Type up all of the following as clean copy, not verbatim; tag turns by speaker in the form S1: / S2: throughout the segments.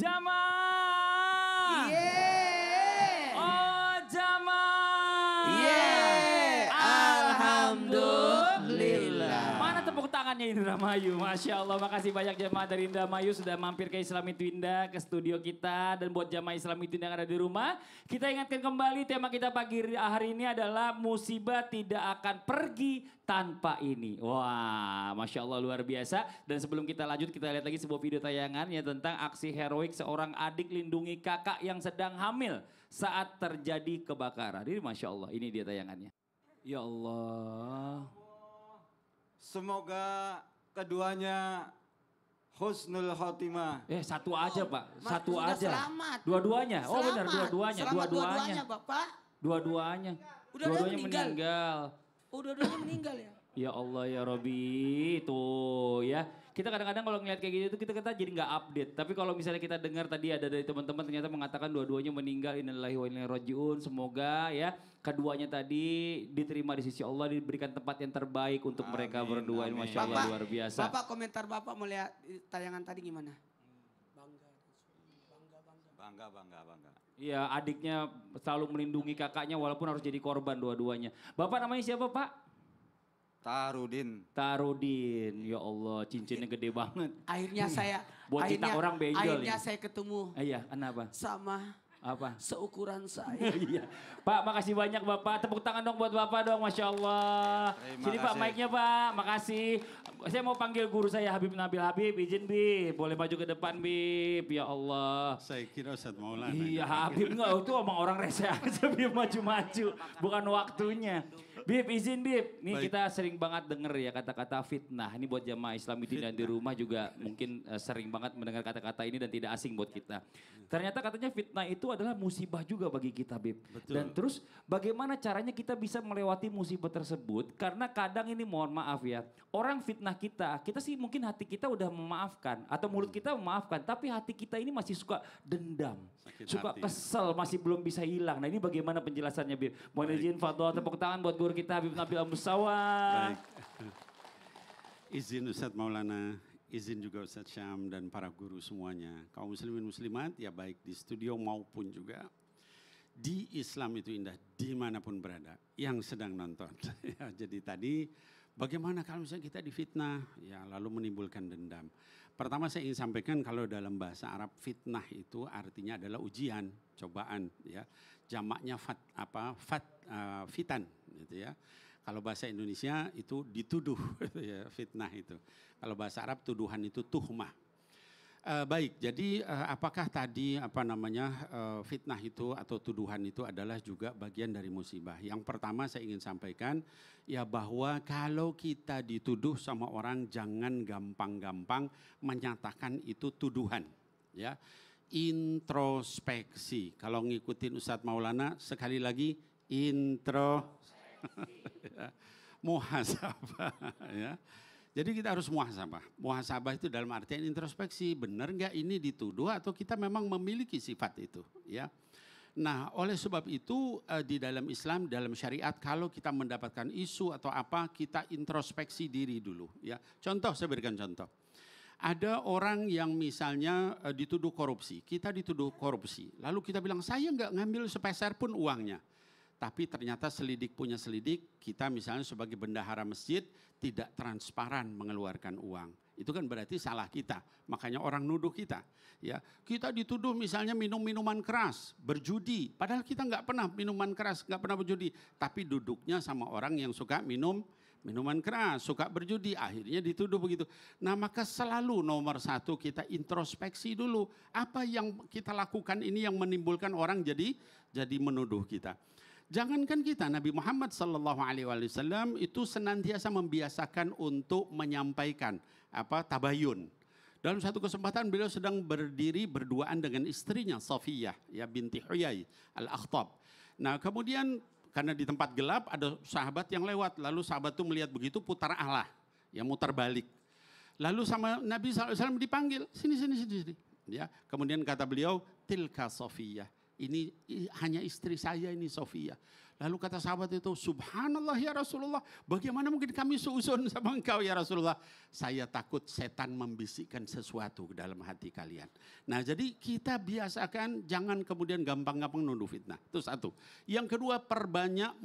S1: Jamaah.
S2: Yeay.
S1: Oh Jamaah.
S2: Yeay. Alhamdulillah.
S1: Mana tepuk tangannya Indramayu? Masya Allah, makasih banyak jamaah dari Indramayu sudah mampir ke Islam Itu Indah, ke studio kita. Dan buat jamaah Islam Itu Indah yang ada di rumah, kita ingatkan kembali tema kita pagi hari ini adalah musibah tidak akan pergi tanpa ini. Wah, Masya Allah luar biasa. Dan sebelum kita lanjut, kita lihat lagi sebuah video tayangan ya tentang aksi heroik seorang adik lindungi kakak yang sedang hamil saat terjadi kebakaran. Ini Masya Allah, ini dia tayangannya. Ya Allah.
S3: Semoga keduanya husnul khotimah.
S1: Satu aja Pak, satu
S2: Sudah
S1: aja.
S2: selamat.
S1: Dua-duanya, oh
S2: Selamat.
S1: benar dua-duanya.
S2: Selamat dua-duanya Bapak.
S1: Dua-duanya.
S2: Udah
S1: Dua-duanya
S2: meninggal.
S1: meninggal.
S2: Oh, dua-duanya meninggal ya?
S1: Ya Allah ya Robbi, tuh ya. Kita kadang-kadang kalau ngeliat kayak gitu kita jadi nggak update. Tapi kalau misalnya kita dengar tadi ada dari teman-teman ternyata mengatakan dua-duanya meninggal. Innalillahi wa inna ilaihi rajiun. Semoga ya keduanya tadi diterima di sisi Allah, diberikan tempat yang terbaik untuk mereka berdua. Ini Masya Allah luar biasa.
S2: Bapak komentar Bapak melihat tayangan tadi gimana?
S3: Bangga.
S1: Iya, adiknya selalu melindungi kakaknya walaupun harus jadi korban dua-duanya. Bapak namanya siapa Pak?
S3: Tarudin.
S1: Tarudin, ya Allah cincinnya gede banget.
S2: Akhirnya saya,
S1: Buat cita orang benjol
S2: akhirnya
S1: ini.
S2: saya ketemu
S1: Iya, kenapa?
S2: sama
S1: Apa?
S2: seukuran saya.
S1: Iya. Pak, makasih banyak Bapak. Tepuk tangan dong buat Bapak dong, Masya Allah.
S3: Terima
S1: Sini Pak
S3: kasih.
S1: mic-nya Pak, makasih. Saya mau panggil guru saya Habib Nabil Habib, izin Bib. Boleh maju ke depan Bib, ya Allah.
S4: Saya kira Ustaz Maulana.
S1: Iya Habib enggak, itu omong orang rese aja Bib maju-maju. Bukan waktunya. Bib izin Bib. Nih
S4: Baik.
S1: kita sering banget denger ya kata-kata fitnah. Ini buat jamaah Islam itu dan di rumah juga mungkin sering banget mendengar kata-kata ini dan tidak asing buat kita. Ternyata katanya fitnah itu adalah musibah juga bagi kita Bib.
S4: Betul.
S1: Dan terus bagaimana caranya kita bisa melewati musibah tersebut. Karena kadang ini mohon maaf ya. Orang fitnah kita sih mungkin hati kita udah memaafkan. Atau mulut kita memaafkan. Tapi hati kita ini masih suka dendam.
S4: Sakit
S1: Suka
S4: hati.
S1: kesel, masih belum bisa hilang. Nah ini bagaimana penjelasannya Bib? Mohon izin Fadol, tepuk tangan buat guru kita Habib Nabil Al-Musawa.
S4: Baik. Izin Ustaz Maulana, izin juga Ustaz Syam dan para guru semuanya. Kaum muslimin muslimat ya baik di studio maupun juga di Islam Itu Indah dimanapun berada yang sedang nonton. Ya, jadi tadi bagaimana kalau misalnya kita difitnah ya lalu menimbulkan dendam. Pertama saya ingin sampaikan kalau dalam bahasa Arab fitnah itu artinya adalah ujian, cobaan ya. Jamaknya fitan gitu ya. Kalau bahasa Indonesia itu dituduh gitu ya, fitnah itu. Kalau bahasa Arab tuduhan itu tuhmah. Baik, jadi apakah tadi fitnah itu atau tuduhan itu adalah juga bagian dari musibah? Yang pertama saya ingin sampaikan ya bahwa kalau kita dituduh sama orang jangan gampang-gampang menyatakan itu tuduhan. Ya, introspeksi. Kalau ngikutin Ustadz Maulana sekali lagi muhasabah ya. Jadi kita harus muhasabah. Muhasabah itu dalam artian introspeksi. Benar nggak ini dituduh atau kita memang memiliki sifat itu ya. Nah oleh sebab itu di dalam Islam, dalam syariat kalau kita mendapatkan isu atau apa kita introspeksi diri dulu ya. Contoh saya berikan contoh. Ada orang yang misalnya dituduh korupsi. Kita dituduh korupsi. Lalu kita bilang saya nggak ngambil sepeser pun uangnya. Tapi ternyata selidik punya selidik, kita misalnya sebagai bendahara masjid tidak transparan mengeluarkan uang. Itu kan berarti salah kita, makanya orang nuduh kita. Ya, kita dituduh misalnya minum minuman keras, berjudi, padahal kita nggak pernah minuman keras, nggak pernah berjudi. Tapi duduknya sama orang yang suka minum minuman keras, suka berjudi, akhirnya dituduh begitu. Nah maka selalu nomor satu kita introspeksi dulu, apa yang kita lakukan ini yang menimbulkan orang jadi menuduh kita. Jangankan kita, Nabi Muhammad SAW itu senantiasa membiasakan untuk menyampaikan tabayun. Dalam satu kesempatan beliau sedang berdiri berduaan dengan istrinya Safiyah ya binti Huyai Al-Akhtab. Nah kemudian karena di tempat gelap ada sahabat yang lewat, lalu sahabat itu melihat begitu putar alah, ya mutar balik. Lalu sama Nabi SAW dipanggil, sini. Ya, kemudian kata beliau, tilka Safiyah. Ini hanya istri saya ini Sofia. Lalu kata sahabat itu, subhanallah ya Rasulullah, bagaimana mungkin kami seuzon sama engkau ya Rasulullah. Saya takut setan membisikkan sesuatu ke dalam hati kalian. Nah jadi kita biasakan jangan kemudian gampang-gampang nuduh fitnah. Itu satu. Yang kedua, perbanyak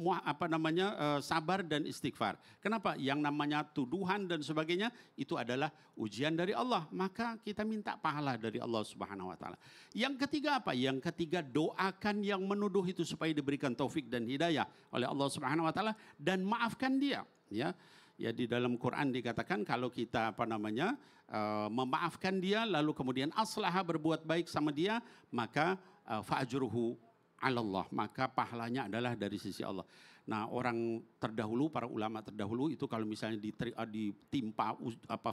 S4: sabar dan istighfar. Kenapa? Yang namanya tuduhan dan sebagainya itu adalah ujian dari Allah. Maka kita minta pahala dari Allah Subhanahu wa taala. Yang ketiga apa? Yang ketiga, doakan yang menuduh itu supaya diberikan taufik dan hidayah oleh Allah Subhanahu wa taala dan maafkan dia, ya. Ya di dalam Quran dikatakan kalau kita memaafkan dia lalu kemudian aslaha berbuat baik sama dia, maka fa'ajruhu 'ala Allah, maka pahalanya adalah dari sisi Allah. Nah, orang terdahulu, para ulama terdahulu itu kalau misalnya ditimpa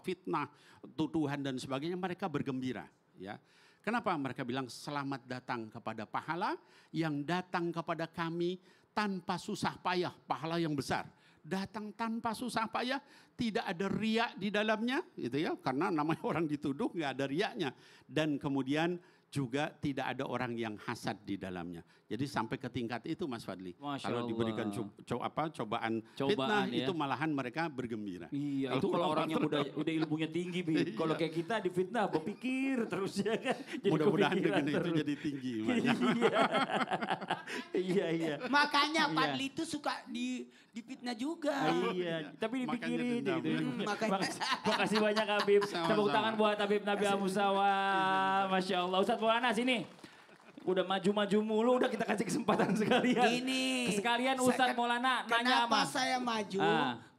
S4: fitnah, tuduhan dan sebagainya, mereka bergembira, ya. Kenapa? Mereka bilang selamat datang kepada pahala yang datang kepada kami tanpa susah payah, pahala yang besar. Datang tanpa susah payah, tidak ada riak di dalamnya, gitu ya. Karena namanya orang dituduh nggak ada riaknya. Dan kemudian juga tidak ada orang yang hasad di dalamnya. Jadi sampai ke tingkat itu Mas Fadli. Kalau diberikan cobaan fitnah ya, itu malahan mereka bergembira.
S1: Iya, itu kalau orang yang udah ilmunya tinggi, Bi. Kalau kayak kita difitnah berpikir terus ya kan.
S4: Mudah-mudahan dengan itu jadi tinggi.
S1: Iya.
S2: Makanya Fadli itu suka difitnah juga.
S1: Iya, tapi dipikirin gitu.
S2: Makanya.
S1: Makasih banyak Habib. Tepuk tangan buat Habib Nabi Musawa. Masya Allah. Ustadz Maulana sini. Udah maju-maju mulu, udah kita kasih kesempatan sekalian. Sekalian Ustadz Maulana nanya
S2: kenapa saya maju?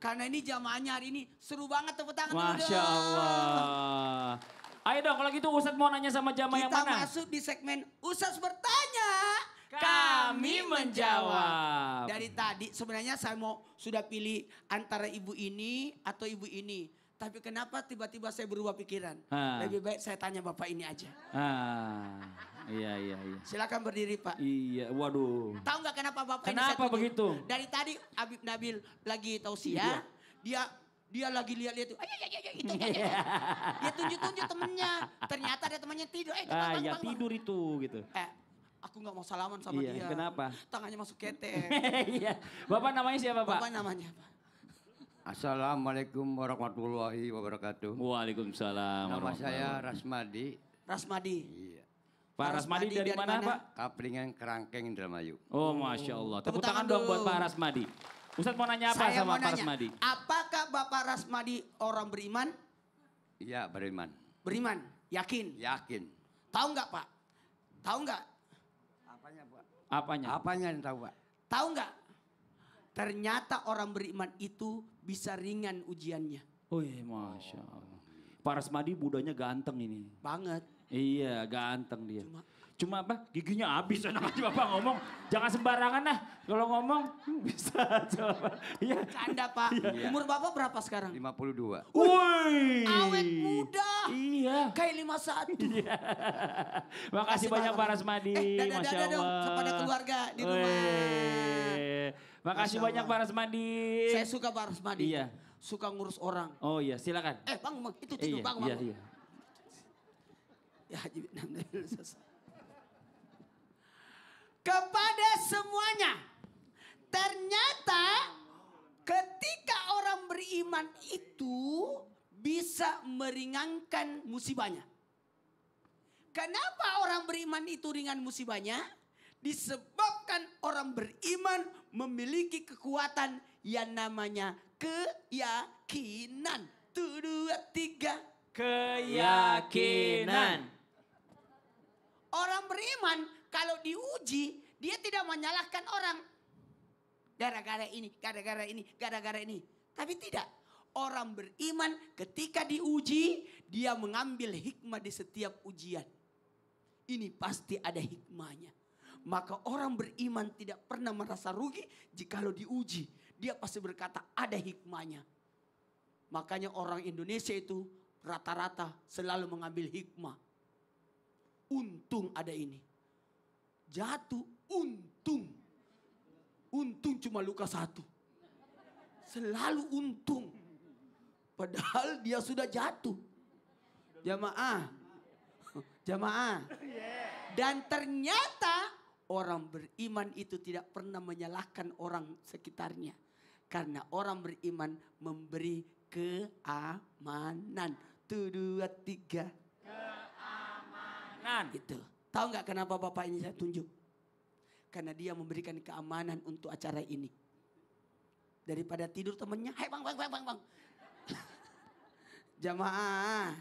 S2: Karena ini jamaahnya hari ini seru banget, tepuk tangan dulu dong.
S1: Masya Allah. Ayo dong kalau gitu Ustadz mau nanya sama jamaah yang mana?
S2: Kita masuk di segmen Ustadz bertanya.
S1: Kami menjawab.
S2: Dari tadi sebenarnya saya sudah pilih antara ibu ini atau ibu ini. Tapi kenapa tiba-tiba saya berubah pikiran? Lebih baik saya tanya bapak ini aja.
S1: Iya.
S2: Silakan berdiri Pak.
S1: Iya, waduh.
S2: Tahu nggak kenapa bapak ini?
S1: Kenapa begitu?
S2: Dari tadi Habib Nabil lagi tausiah, dia lagi lihat-lihat tuh. Itu. Dia tunjuk-tunjuk temennya. Ternyata ada temannya tidur.
S1: Ya tidur itu gitu.
S2: Aku nggak mau salaman sama dia.
S1: Kenapa?
S2: Tangannya masuk ketek.
S1: Iya. Bapak namanya siapa Pak?
S2: Bapak namanya apa?
S3: Assalamualaikum warahmatullahi wabarakatuh.
S1: Waalaikumsalam.
S3: Nama saya Rasmadi.
S2: Rasmadi.
S3: Iya.
S1: Pak Rasmadi dari mana Pak?
S3: Kaplingan Kerangkeng Indramayu.
S1: Oh Masya Allah. Tepuk tangan dong buat Pak Rasmadi. Ustadz mau nanya apa
S2: Saya
S1: sama
S2: mau
S1: Pak
S2: nanya,
S1: Rasmadi?
S2: apakah Bapak Rasmadi orang beriman?
S3: Iya, beriman.
S2: Beriman, yakin?
S3: Yakin.
S2: Tahu nggak Pak? Tahu nggak?
S3: Apanya, Pak?
S1: Apanya?
S3: Apanya yang tahu, Pak?
S2: Tahu nggak? Ternyata orang beriman itu bisa ringan ujiannya.
S1: Wih, Masya Allah. Pak Rasmadi budanya ganteng ini.
S2: Banget.
S1: Iya, ganteng dia. Cuma apa? Giginya habis enak aja Bapak ngomong. Jangan sembarangan nah. Kalau ngomong bisa aja Pak. Iya.
S2: Canda Pak.
S3: Iya.
S2: Umur Bapak berapa sekarang?
S3: 52.
S1: Wih.
S2: Awet muda.
S1: Iya.
S2: Kayak 51.
S1: Iya. Makasih banyak Pak Rasmadi. Masya
S2: dadah dong
S1: Allah.
S2: kepada keluarga di rumah.
S1: Makasih
S2: Masya
S1: banyak
S2: Allah.
S1: Pak Rasmadi.
S2: Saya suka Pak Rasmadi.
S1: Iya.
S2: Suka ngurus orang.
S1: Oh iya, silakan.
S2: Bang, itu tidur bang.
S1: Iya.
S2: Ya, kepada semuanya, ternyata ketika orang beriman itu bisa meringankan musibahnya. Kenapa orang beriman itu ringan musibahnya? Disebabkan orang beriman memiliki kekuatan yang namanya keyakinan. 1, 2, 3.
S1: Keyakinan.
S2: Orang beriman kalau diuji, dia tidak menyalahkan orang. Gara-gara ini, gara-gara ini, gara-gara ini. Tapi tidak. Orang beriman ketika diuji, dia mengambil hikmah di setiap ujian. Ini pasti ada hikmahnya. Maka orang beriman tidak pernah merasa rugi jikalau diuji. Dia pasti berkata ada hikmahnya. Makanya orang Indonesia itu rata-rata selalu mengambil hikmah. Untung ada ini. Jatuh, untung. Untung cuma luka 1. Selalu untung. Padahal dia sudah jatuh. Jamaah. Dan ternyata Orang beriman itu tidak pernah menyalahkan orang sekitarnya. Karena orang beriman memberi keamanan. 1, 2, 3.
S1: Keamanan.
S2: Gitu. Tahu nggak kenapa Bapak ini saya tunjuk? Karena dia memberikan keamanan untuk acara ini. Daripada tidur temennya, hai bang. Jamaah.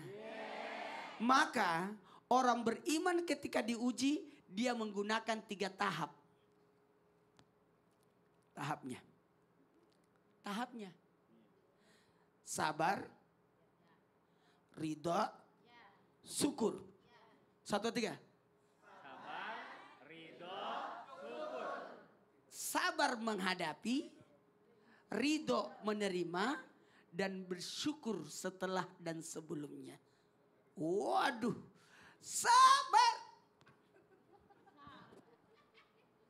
S2: Maka orang beriman ketika diuji, dia menggunakan 3 tahap. Tahapnya. Sabar, ridho, syukur. 1, 3.
S1: Sabar, ridho, syukur.
S2: Sabar menghadapi, ridho menerima, dan bersyukur setelah dan sebelumnya. Waduh, sabar.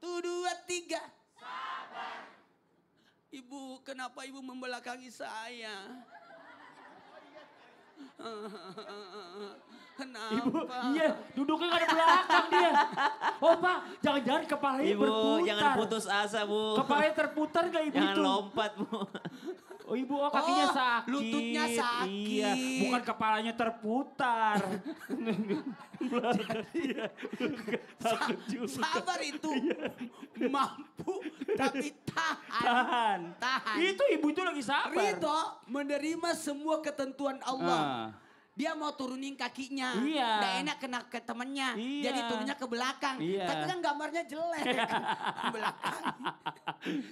S2: 1, 2, 3. Sabar. Ibu, kenapa ibu membelakangi saya? Kenapa?
S1: Ibu, iya duduknya nggak ada belakang dia. Oh Pak, jangan-jangan kepalanya
S5: Ibu,
S1: berputar.
S5: jangan putus asa, Bu.
S1: Kepalanya terputar gak Ibu
S5: Jangan
S1: itu?
S5: lompat, Bu.
S1: Oh Ibu, kakinya
S2: Oh,
S1: sakit.
S2: lututnya sakit.
S1: Iya, bukan kepalanya terputar. Iya, takut juga.
S2: Sabar itu mampu tapi
S1: Tahan.
S2: Tahan.
S1: Itu Ibu itu lagi sabar.
S2: Ridho menerima semua ketentuan Allah.
S1: Ah.
S2: Dia mau turunin kakinya.
S1: Iya.
S2: Nggak enak kena ke temennya.
S1: Iya.
S2: Jadi turunnya ke belakang.
S1: Iya.
S2: Tapi kan gambarnya jelek. Ke belakang.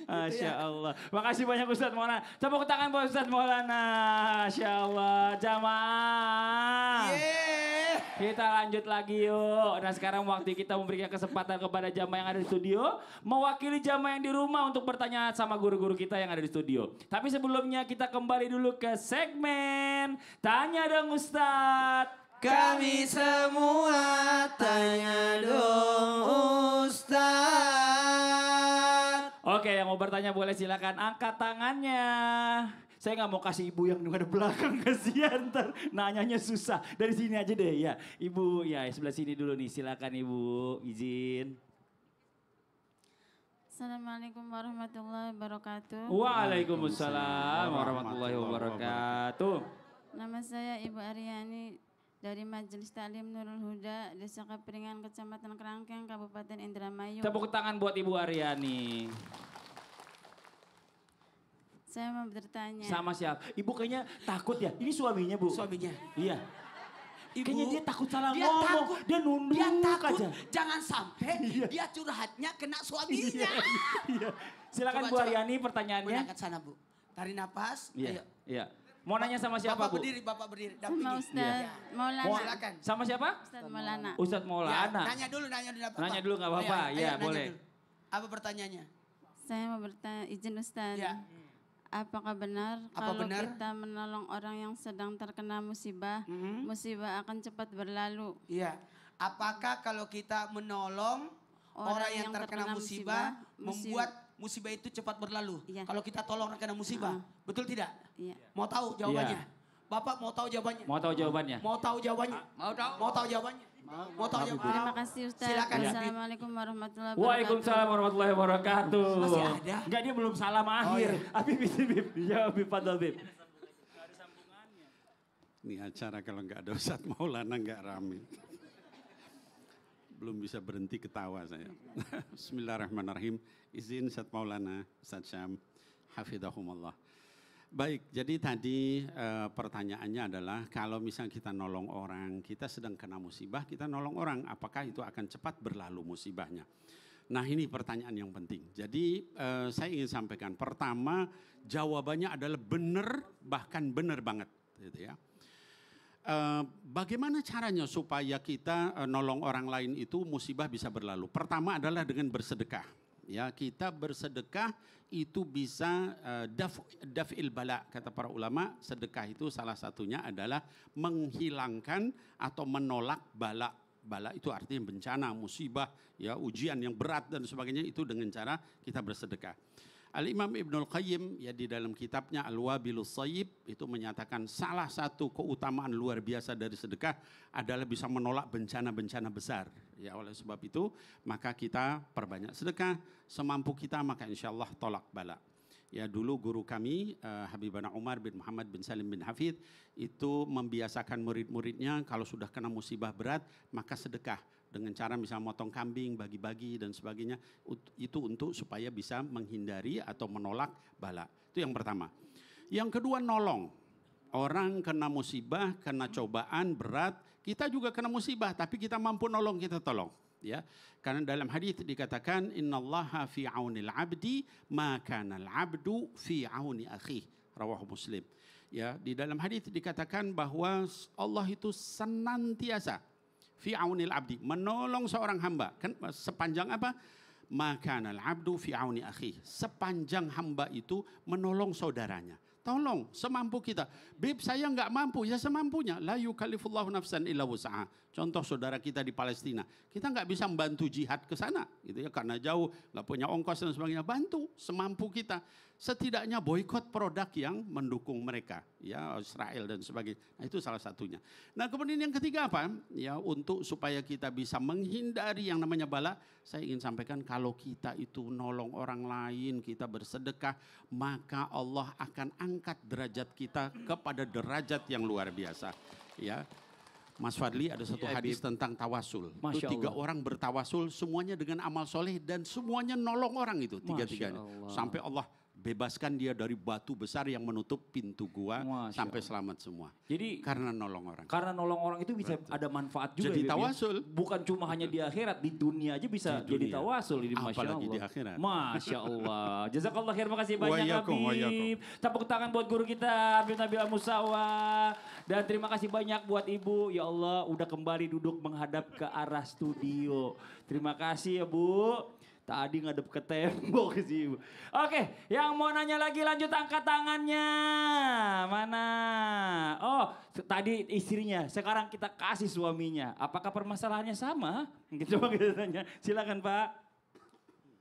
S1: Masya Allah. Makasih banyak Ustadz Maulana. Tepuk tangan buat Ustadz Maulana. Masya Allah. Jamaah.
S2: Yeay.
S1: Kita lanjut lagi yuk. Nah sekarang waktu kita memberikan kesempatan kepada jamaah yang ada di studio. Mewakili jamaah yang di rumah untuk bertanya sama guru-guru kita yang ada di studio. Tapi sebelumnya kita kembali dulu ke segmen Tanya Dong Ustadz.
S5: Kami semua tanya dong Ustaz.
S1: Oke, yang mau bertanya boleh silakan angkat tangannya. Saya nggak mau kasih ibu yang ada belakang, kasihan ntar nanyanya susah. Dari sini aja deh ya. Ibu ya sebelah sini dulu nih, silakan ibu izin.
S6: Assalamualaikum warahmatullahi wabarakatuh.
S1: Waalaikumsalam warahmatullahi wabarakatuh.
S6: Nama saya Ibu Aryani dari Majelis Taklim Nurul Huda, Desa Kaperingan, Kecamatan Kerangkeng, Kabupaten Indramayu.
S1: Tepuk tangan buat Ibu Aryani.
S6: Saya mau bertanya.
S1: Sama siapa? Ibu kayaknya takut ya. Ini suaminya Bu.
S2: Suaminya.
S1: Iya.
S2: Ibu,
S1: Kayaknya dia takut salah
S2: dia
S1: ngomong.
S2: takut.
S1: Dia nunduk
S2: Dia takut
S1: aja.
S2: jangan sampai dia curhatnya kena suaminya.
S1: Iya. Silakan
S2: Coba,
S1: Bu
S2: coba.
S1: Aryani pertanyaannya.
S2: Angkat sana Bu. Tarik nafas.
S1: Iya.
S2: Ayo.
S1: Iya. Mau nanya sama siapa
S2: Bapak
S1: Bu?
S2: berdiri, Bapak berdiri.
S6: Sama
S2: Dampingi.
S6: Ustaz
S2: Iya.
S6: Maulana.
S1: Mau-
S2: Silakan.
S1: Sama siapa?
S6: Ustaz Maulana.
S1: Ustadz
S2: Ya,
S1: Maulana.
S2: nanya dulu nggak apa-apa.
S1: Nanya dulu nggak apa-apa,
S2: Ayo,
S1: ya,
S2: nanya
S1: boleh.
S2: dulu. Apa pertanyaannya?
S6: Saya mau bertanya, izin Ustaz.
S2: Ya.
S6: Apakah benar
S2: Apa
S6: kalau
S2: benar?
S6: kita menolong orang yang sedang terkena musibah,
S2: Mhm.
S6: musibah akan cepat berlalu?
S2: Iya. Apakah kalau kita menolong orang yang terkena musibah, membuat musibah itu cepat berlalu?
S6: Iya.
S2: Kalau kita tolong orang kena musibah, betul tidak?
S6: Iya.
S2: Mau tahu jawabannya? Bapak mau tahu jawabannya?
S1: Mau tahu jawabannya?
S2: Mau tahu jawabannya? Mau tahu jawabannya? Mau tahu jawabannya?
S6: Terima kasih Ustaz.
S2: Silakan, Habib.
S6: Assalamualaikum warahmatullahi wabarakatuh.
S1: Waalaikumsalam warahmatullahi wabarakatuh.
S2: Masih ada?
S1: Enggak, dia belum salam akhir.
S2: iya.
S1: Habib, Bib. Ya, Bib, Fadal, Bib.
S4: Ini acara kalau nggak ada Ustadz Maulana nggak rame. Belum bisa berhenti ketawa saya. Bismillahirrahmanirrahim. Izin Ustadz Maulana, Ustadz Syam, hafidhahumullah. Baik, jadi tadi pertanyaannya adalah kalau misalnya kita nolong orang, kita sedang kena musibah, kita nolong orang, apakah itu akan cepat berlalu musibahnya? Nah ini pertanyaan yang penting. Jadi saya ingin sampaikan, pertama jawabannya adalah benar, bahkan benar banget. Gitu ya. Bagaimana caranya supaya kita nolong orang lain itu musibah bisa berlalu? Pertama adalah dengan bersedekah. Ya, kita bersedekah itu bisa daf'il bala, kata para ulama. Sedekah itu salah satunya adalah menghilangkan atau menolak bala. Bala itu artinya bencana, musibah, ya ujian yang berat dan sebagainya, itu dengan cara kita bersedekah. Al-Imam Ibnul Qayyim ya di dalam kitabnya Al-Wabilus Shayyib itu menyatakan salah satu keutamaan luar biasa dari sedekah adalah bisa menolak bencana-bencana besar. Ya oleh sebab itu maka kita perbanyak sedekah semampu kita, maka insya Allah tolak bala. Ya dulu guru kami Habibana Umar bin Muhammad bin Salim bin Hafidh itu membiasakan murid-muridnya kalau sudah kena musibah berat maka sedekah. Dengan cara misalnya motong kambing, bagi-bagi dan sebagainya. Itu untuk supaya bisa menghindari atau menolak bala. Itu yang pertama. Yang kedua nolong. Orang kena musibah, kena cobaan berat. Kita juga kena musibah tapi kita mampu nolong, kita tolong. Ya, karena dalam hadis dikatakan innallaha fi aunil abdi ma kana al-abdu fi auni akhihi. Rawahu Muslim. Ya, di dalam hadis dikatakan bahwa Allah itu senantiasa fi aunil abdi, menolong seorang hamba. Kan sepanjang apa? Makanal abdu fi auni akhi. Sepanjang hamba itu menolong saudaranya. Tolong semampu kita. Bib saya enggak mampu, ya semampunya. La yukallifullahu nafsan illa wus'aha. Contoh saudara kita di Palestina. Kita enggak bisa membantu jihad ke sana gitu ya, karena jauh, enggak punya ongkos dan sebagainya. Bantu semampu kita. Setidaknya boikot produk yang mendukung mereka, ya Israel dan sebagainya. Nah, itu salah satunya. Nah, kemudian yang ketiga apa? Ya, untuk supaya kita bisa menghindari yang namanya bala, saya ingin sampaikan kalau kita itu nolong orang lain, kita bersedekah, maka Allah akan angkat derajat kita kepada derajat yang luar biasa. Ya. Mas Fadli ada satu hadis tentang tawasul. Itu 3 orang bertawasul semuanya dengan amal soleh dan semuanya nolong orang itu tiga-tiganya. Sampai Allah bebaskan dia dari batu besar yang menutup pintu gua sampai selamat semua.
S1: Jadi
S4: karena nolong orang.
S1: Karena nolong orang itu bisa ada manfaat juga.
S4: Jadi
S1: ya,
S4: tawasul.
S1: Bukan cuma hanya di akhirat, di dunia aja bisa jadi tawasul. Ini Masya
S4: Apalagi
S1: Allah.
S4: di akhirat.
S1: Masya Allah. Jazakallah khair, makasih banyak
S4: Wayakum,
S1: Habib. Tepuk tangan buat guru kita Habib Nabil Musawa. Dan terima kasih banyak buat Ibu. Ya Allah udah kembali duduk menghadap ke arah studio. Terima kasih ya Bu. Tadi ngadep ke tembok sih Ibu. Oke, yang mau nanya lagi lanjut angkat tangannya. Mana? Oh, tadi istrinya, sekarang kita kasih suaminya. Apakah permasalahannya sama? Coba kita tanya. Silakan Pak.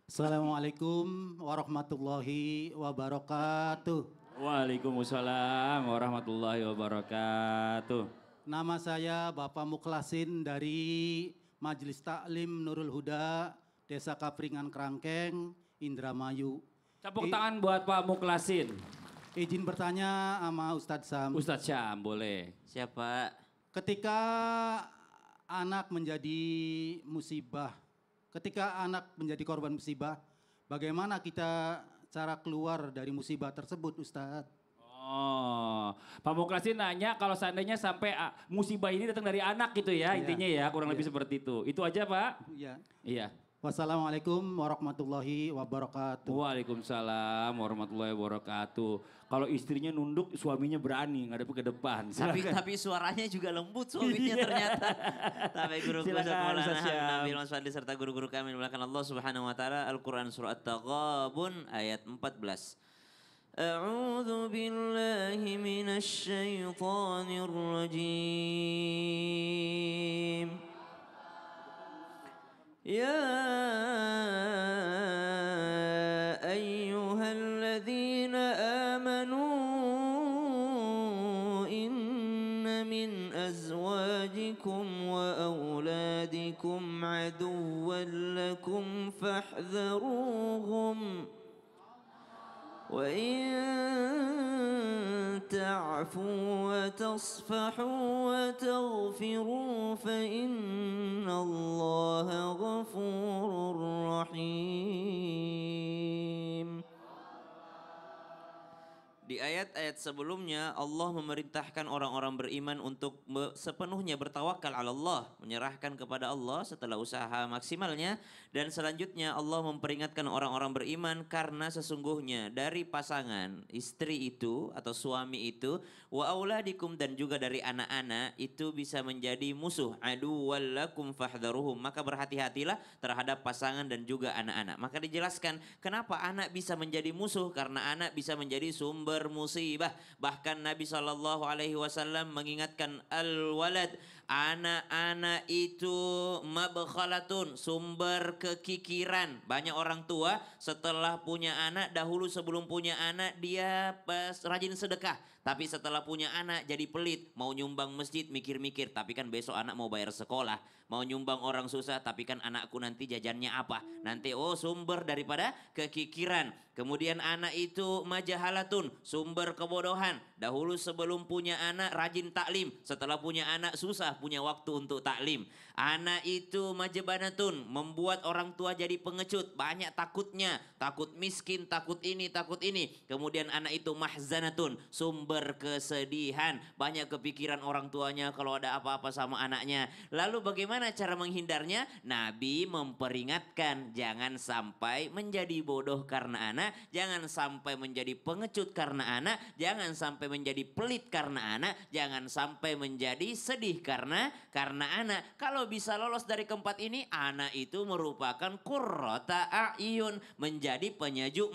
S7: Assalamualaikum warahmatullahi wabarakatuh.
S1: Waalaikumsalam warahmatullahi wabarakatuh.
S7: Nama saya Bapak Mukhlasin dari Majelis Taklim Nurul Huda, Desa Kapringan Kerangkeng, Indramayu.
S1: Tepuk tangan buat Pak Mukhlasin.
S7: Izin bertanya sama Ustadz Sam.
S1: Ustadz Syam, boleh.
S5: Siapa?
S7: Ketika anak menjadi musibah, ketika anak menjadi korban musibah, bagaimana kita cara keluar dari musibah tersebut, Ustadz?
S1: Oh, Pak Mukhlasin nanya kalau seandainya sampai musibah ini datang dari anak gitu ya, intinya ya, kurang lebih seperti itu. Itu aja Pak?
S7: Iya.
S1: Iya.
S7: Wassalamualaikum warahmatullahi wabarakatuh.
S1: Waalaikumsalam warahmatullahi wabarakatuh. Kalau istrinya nunduk, suaminya berani ngadep ke depan.
S5: Tapi suaranya juga lembut suaminya ternyata. Tapi guru
S1: Silakan,
S5: Maulana
S1: Ustaz Syam.
S5: Nabil Mas Fadli serta guru-guru kami dimulakan Allah Subhanahu wa taala. Al-Qur'an surah At-Taghabun ayat 14. A'udzu billahi minasy syaithanir rajim. يا أيها الذين آمنوا إن من أزواجكم وأولادكم عدوا لكم فاحذروهم وإن تعفوا وتصفحوا وتغفروا فإن الله غفور رحيم. Di ayat-ayat sebelumnya Allah memerintahkan orang-orang beriman untuk sepenuhnya bertawakal ala Allah, menyerahkan kepada Allah setelah usaha maksimalnya, dan selanjutnya Allah memperingatkan orang-orang beriman karena sesungguhnya dari pasangan istri itu atau suami itu wa auladikum dan juga dari anak-anak itu bisa menjadi musuh, aduwwal lakum fahdharuhum, maka berhati-hatilah terhadap pasangan dan juga anak-anak. Maka dijelaskan kenapa anak bisa menjadi musuh, karena anak bisa menjadi sumber musibah. Bahkan Nabi SAW mengingatkan al-walad, Anak-anak itu mabkhalatun, sumber kekikiran. Banyak orang tua setelah punya anak, dahulu sebelum punya anak dia rajin sedekah. Tapi setelah punya anak jadi pelit. Mau nyumbang masjid mikir-mikir, tapi kan besok anak mau bayar sekolah. Mau nyumbang orang susah, tapi kan anakku nanti jajannya apa. Nanti sumber daripada kekikiran. Kemudian anak itu majahalatun, sumber kebodohan. Dahulu sebelum punya anak rajin taklim. Setelah punya anak susah punya waktu untuk taklim. Anak itu majebanatun, membuat orang tua jadi pengecut. Banyak takutnya, takut miskin, takut ini, takut ini. Kemudian anak itu mahzanatun, sumber kesedihan. Banyak kepikiran orang tuanya kalau ada apa-apa sama anaknya. Lalu bagaimana cara menghindarnya? Nabi memperingatkan, jangan sampai menjadi bodoh karena anak. Jangan sampai menjadi pengecut karena anak. Jangan sampai menjadi pelit karena anak. Jangan sampai menjadi sedih karena anak. Kalau bisa lolos dari keempat ini, anak itu merupakan qurrata a'yun, menjadi penyejuk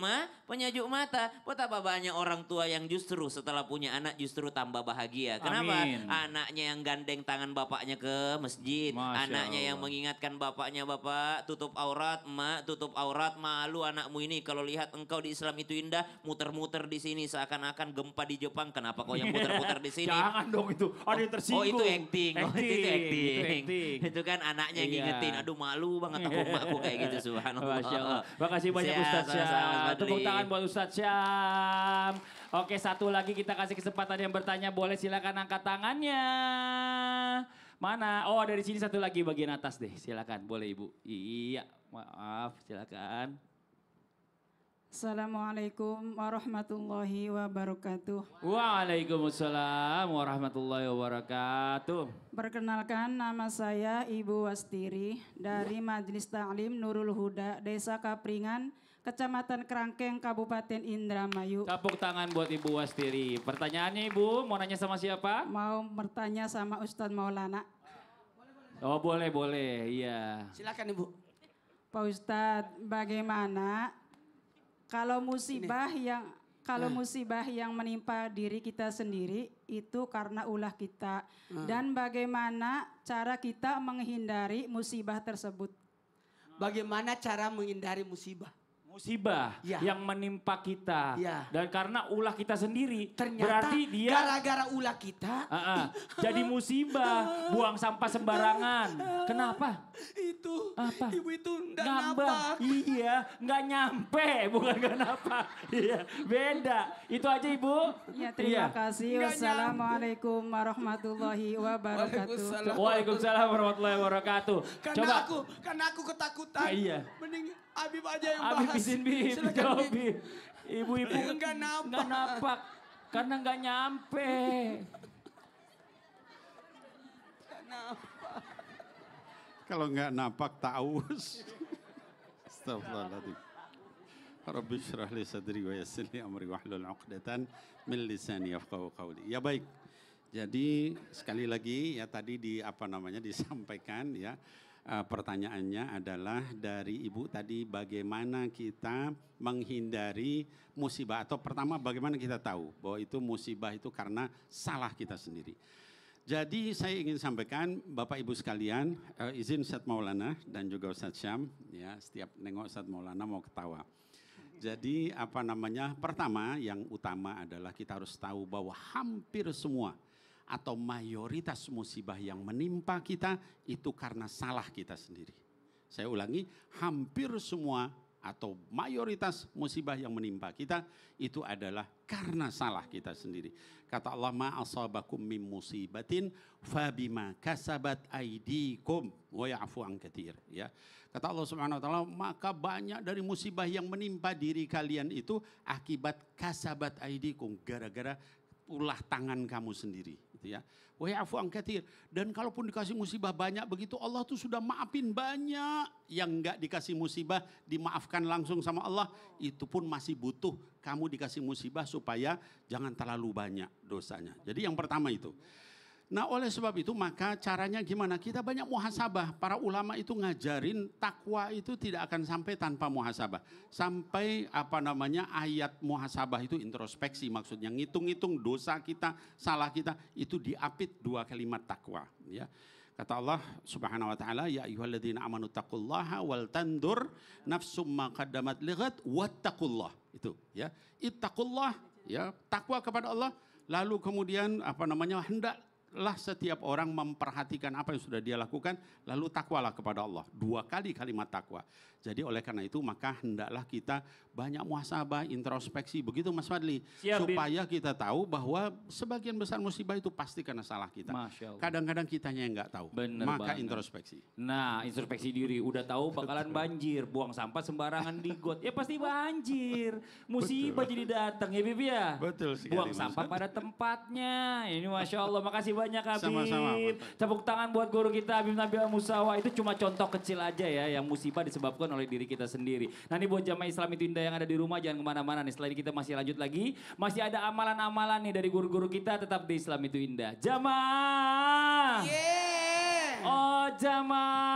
S5: mata. Betapa banyak orang tua yang justru setelah punya anak justru tambah bahagia. Kenapa?
S1: Amin.
S5: Anaknya yang gandeng tangan bapaknya ke masjid.
S1: Masya
S5: Anaknya yang
S1: Allah.
S5: mengingatkan bapaknya, bapak tutup aurat, mak tutup aurat, malu anakmu ini. Kalau lihat engkau di Islam itu indah, muter-muter di sini seakan-akan gempa di Jepang. Kenapa kau yang muter-muter di sini?
S1: Jangan dong itu, ada yang tersinggung.
S5: Oh itu acting. Oh itu acting.
S1: Itu acting.
S5: Itu kan anaknya yang
S1: Iya.
S5: ngingetin. Aduh malu banget aku emakku kayak gitu, subhanallah.
S1: Masya Allah. Makasih banyak
S5: Sehat,
S1: Ustadz
S5: sama-sama, Mas
S1: Syam.
S5: Fadli.
S1: Tepuk tangan buat Ustadz Syam. Oke, satu lagi kita kasih kesempatan yang bertanya. Boleh silakan angkat tangannya. Mana? Oh dari sini satu lagi bagian atas deh. Silakan, boleh Ibu. Iya, maaf, silakan.
S8: Assalamualaikum warahmatullahi wabarakatuh.
S1: Waalaikumsalam warahmatullahi wabarakatuh.
S8: Perkenalkan nama saya Ibu Wastiri dari Majelis Ta'lim Nurul Huda, Desa Kapringan, Kecamatan Kerangkeng, Kabupaten Indramayu.
S1: Tepuk tangan buat Ibu Wastiri. Pertanyaannya Ibu, mau nanya sama siapa?
S8: Mau bertanya sama Ustadz Maulana.
S1: Oh boleh, iya.
S2: Silakan Ibu.
S8: Pak Ustadz, bagaimana kalau musibah yang menimpa diri kita sendiri itu karena ulah kita, dan bagaimana cara kita menghindari musibah tersebut?
S2: Bagaimana cara menghindari musibah?
S1: Musibah
S2: Ya.
S1: yang menimpa kita.
S2: Ya.
S1: Dan karena ulah kita sendiri.
S2: Ternyata
S1: berarti dia
S2: gara-gara ulah kita
S1: jadi musibah. Buang sampah sembarangan. Kenapa?
S2: itu
S1: Apa?
S2: ibu itu enggak
S1: Ngambang.
S2: napa.
S1: Iya, nggak nyampe. Bukan kenapa. Iya, beda. Itu aja Ibu.
S8: Ya, terima
S1: Iya.
S8: kasih.
S2: Nggak
S8: Wassalamualaikum warahmatullahi wabarakatuh.
S1: Waalaikumsalam warahmatullahi wabarakatuh. Coba.
S2: Karena aku ketakutan.
S1: Iya.
S2: Mending Habib aja yang
S1: Habib
S2: bahas.
S1: izin Bib,
S2: Silakan,
S1: jawab
S2: Bib.
S1: Bib. Ibu-ibu
S2: Nggak nampak.
S1: nggak napak karena nggak nyampe.
S4: Kalau nggak napak taus. Astagfirullahaladzim. Rabbi syrah li sadri wa yassir li amri wahlul 'uqdatan min lisani yafqahu qawli. Ya baik. Jadi sekali lagi ya tadi disampaikan ya pertanyaannya adalah dari Ibu tadi bagaimana kita menghindari musibah atau pertama bagaimana kita tahu bahwa itu musibah itu karena salah kita sendiri. Jadi saya ingin sampaikan Bapak Ibu sekalian, izin Ustadz Maulana dan juga Ustadz Syam, ya setiap nengok Ustadz Maulana mau ketawa. Jadi pertama yang utama adalah kita harus tahu bahwa hampir semua atau mayoritas musibah yang menimpa kita itu karena salah kita sendiri. Saya ulangi, hampir semua atau mayoritas musibah yang menimpa kita itu adalah karena salah kita sendiri. Kata Allah, ma asabakum min musibatin fabima kasabat aidikum wa ya'fu an katsir, ya. Kata Allah Subhanahu wa taala, maka banyak dari musibah yang menimpa diri kalian itu akibat kasabat aidikum, gara-gara ulah tangan kamu sendiri, gitu ya. Wa ya'fu an katsir. Dan kalaupun dikasih musibah banyak begitu, Allah tuh sudah maafin banyak. Yang enggak dikasih musibah dimaafkan langsung sama Allah, itu pun masih butuh kamu dikasih musibah supaya jangan terlalu banyak dosanya. Jadi yang pertama itu. Nah oleh sebab itu maka caranya gimana? Kita banyak muhasabah. Para ulama itu ngajarin takwa itu tidak akan sampai tanpa muhasabah. Sampai ayat muhasabah itu introspeksi, maksudnya ngitung-ngitung dosa kita, salah kita, itu diapit 2 kalimat takwa. Ya. Kata Allah Subhanahu wa taala, ya ayyuhalladzina amanu taqullaha wal tandur nafsum ma qaddamat lighat wattaqullah. Itu ya. Ittaqullah, ya, takwa kepada Allah, lalu kemudian hendaklah setiap orang memperhatikan apa yang sudah dia lakukan, lalu takwalah kepada Allah. 2 kali kalimat takwa. Jadi oleh karena itu maka hendaklah kita banyak muhasabah, introspeksi, begitu Mas Fadli.
S1: Siap,
S4: supaya kita tahu bahwa sebagian besar musibah itu pasti karena salah kita.
S1: Masya Allah.
S4: Kadang-kadang kitanya yang nggak tahu.
S1: Bener
S4: maka
S1: banget.
S4: introspeksi.
S1: Nah, introspeksi diri. Udah tahu bakalan banjir. Buang sampah sembarangan di got. Ya pasti banjir. Musibah jadi datang ya Bib ya.
S4: Betul sekali,
S1: Buang
S4: Mas.
S1: sampah pada tempatnya. Ini Masya Allah. Makasih banyak Habib.
S4: Sama-sama.
S1: Tepuk tangan buat guru kita Habib Nabil Musawa. Itu cuma contoh kecil aja ya. Yang musibah disebabkan oleh diri kita sendiri. Nah ini buat jamaah Islam itu indah yang ada di rumah. Jangan kemana-mana nih. Setelah ini kita masih lanjut lagi. Masih ada amalan-amalan nih dari guru-guru kita. Tetap di Islam itu indah. Jamaah.
S2: Yeah.
S1: Oh jamaah.